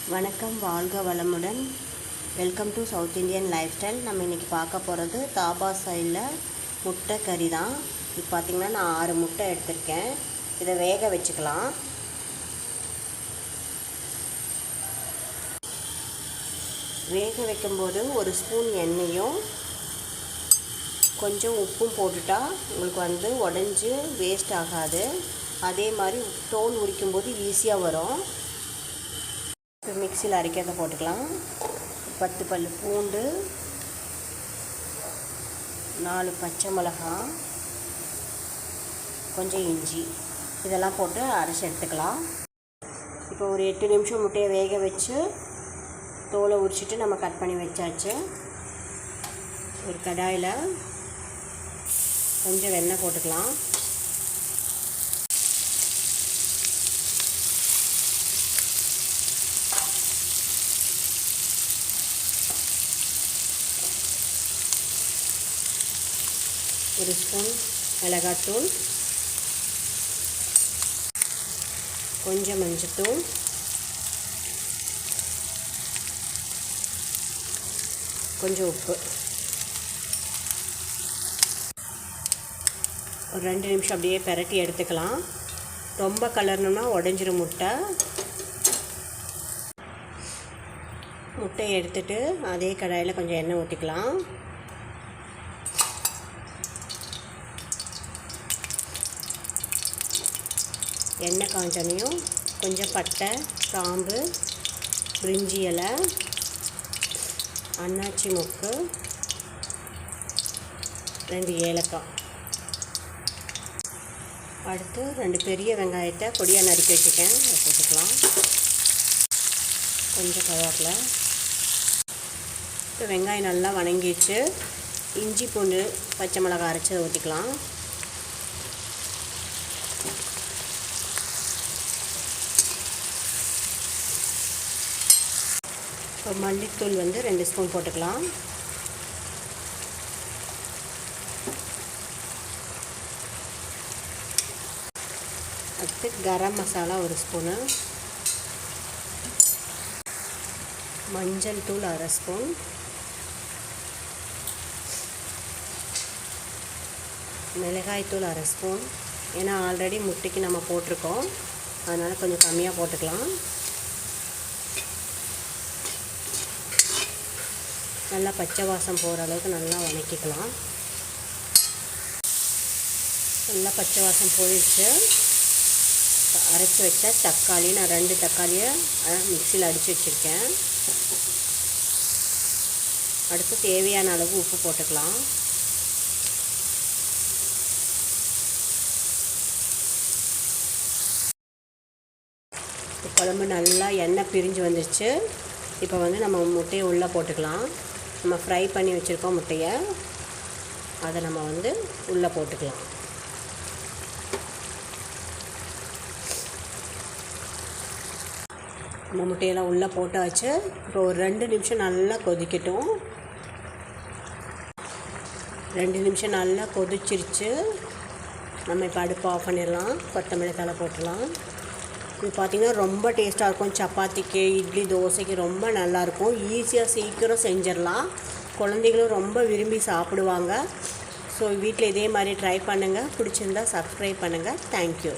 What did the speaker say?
வணக்கம், வாழ்க வளமுடன். Welcome to south Indian life style. நம்ம இன்றைக்கி பார்க்க போகிறது தாபா ஸ்டைலில் முட்டை கறி தான். இப்போ பார்த்திங்கன்னா நான் 6 முட்டை எடுத்திருக்கேன். இதை வேக வச்சுக்கலாம். வேக வைக்கும்போது ஒரு ஸ்பூன் எண்ணெயும் கொஞ்சம் உப்பும் போட்டுட்டா உங்களுக்கு உடஞ்சி வேஸ்ட் ஆகாது. அதே மாதிரி தோல் உரிக்கும்போது ஈஸியாக வரும். இப்போ மிக்சியில் அரைக்கிறத போட்டுக்கலாம். 10 பல் பூண்டு, 4 பச்சை மிளகாய், கொஞ்சம் இஞ்சி, இதெல்லாம் போட்டு அரைச்சி எடுத்துக்கலாம். இப்போ ஒரு 8 நிமிஷம் முட்டையை வேக வச்சு தோலை உரிச்சிட்டு நம்ம கட் பண்ணி வச்சாச்சு. ஒரு கடாயில் கொஞ்சம் வெண்ணெய் போட்டுக்கலாம். ஒரு ஸ்பூன் மிளகாத்தூள், கொஞ்சம் மஞ்சத்தூள், கொஞ்சம் உப்பு, ஒரு 2 நிமிஷம் அப்படியே பிரட்டி எடுத்துக்கலாம். ரொம்ப கலரணும்னா உடஞ்சிரும் முட்டை. முட்டையை எடுத்துட்டு அதே கடாயில் கொஞ்சம் எண்ணெய் ஊற்றிக்கலாம். எண்ணெய் காஞ்சனையும் கொஞ்சம் பட்டை, கிராம்பு, பிரிஞ்சி இலை, அன்னாச்சி மொக்கு, 2 ஏலக்காய், அடுத்து 2 பெரிய வெங்காயத்தை பொடியாக நறுக்கி வச்சுருக்கேன், அதை போட்டுக்கலாம். கொஞ்சம் கருவேப்பிலை. இப்போ வெங்காயம் நல்லா வணங்கிடுச்சு. இஞ்சி பூண்டு பச்சை மிளகாய் அரைச்சி அதை ஊற்றிக்கலாம். இப்போ மல்லித்தூள் 2 ஸ்பூன் போட்டுக்கலாம். அடுத்து கரம் மசாலா 1 ஸ்பூனு, மஞ்சள் தூள் 1/2 ஸ்பூன், மிளகாய்த்தூள் 1/2 ஸ்பூன். ஏன்னா ஆல்ரெடி முட்டைக்கு நம்ம போட்டிருக்கோம், அதனால் கொஞ்சம் கம்மியாக போட்டுக்கலாம். நல்லா பச்சை வாசம் போகிற அளவுக்கு நல்லா வதக்கிக்கலாம். நல்லா பச்சை வாசம் போயிடுச்சு. அரைச்சி வச்ச தக்காளி, நான் 2 தக்காளியை மிக்சியில் அடித்து வச்சுருக்கேன். அடுத்து தேவையான அளவு உப்பு போட்டுக்கலாம். குழம்பு நல்லா எண்ணெய் பிரிஞ்சு வந்துடுச்சு. இப்போ நம்ம முட்டையை உள்ளே போட்டுக்கலாம். நம்ம ஃப்ரை பண்ணி வச்சுருக்கோம் முட்டையை, அதை நம்ம உள்ளே போட்டுக்கலாம். நம்ம முட்டையெல்லாம் உள்ளே போட்டாச்சு. இப்போ ஒரு 2 நிமிஷம் நல்லா கொதிக்கட்டும். 2 நிமிஷம் நல்லா கொதிச்சிருச்சு. நம்ம இப்போ அடுப்பு ஆஃப் பண்ணிடலாம். கொத்தமல்லி தழை போட்டுடலாம். இது பார்த்திங்கன்னா ரொம்ப டேஸ்ட்டாக இருக்கும். சப்பாத்திக்கு, இட்லி, தோசைக்கு ரொம்ப நல்லாயிருக்கும். ஈஸியாக சீக்கிரம் செஞ்சிடலாம். குழந்தைகளும் ரொம்ப விரும்பி சாப்பிடுவாங்க. ஸோ வீட்டில் இதே மாதிரி ட்ரை பண்ணுங்கள். பிடிச்சிருந்தா சப்ஸ்கிரைப் பண்ணுங்கள். தேங்க்யூ.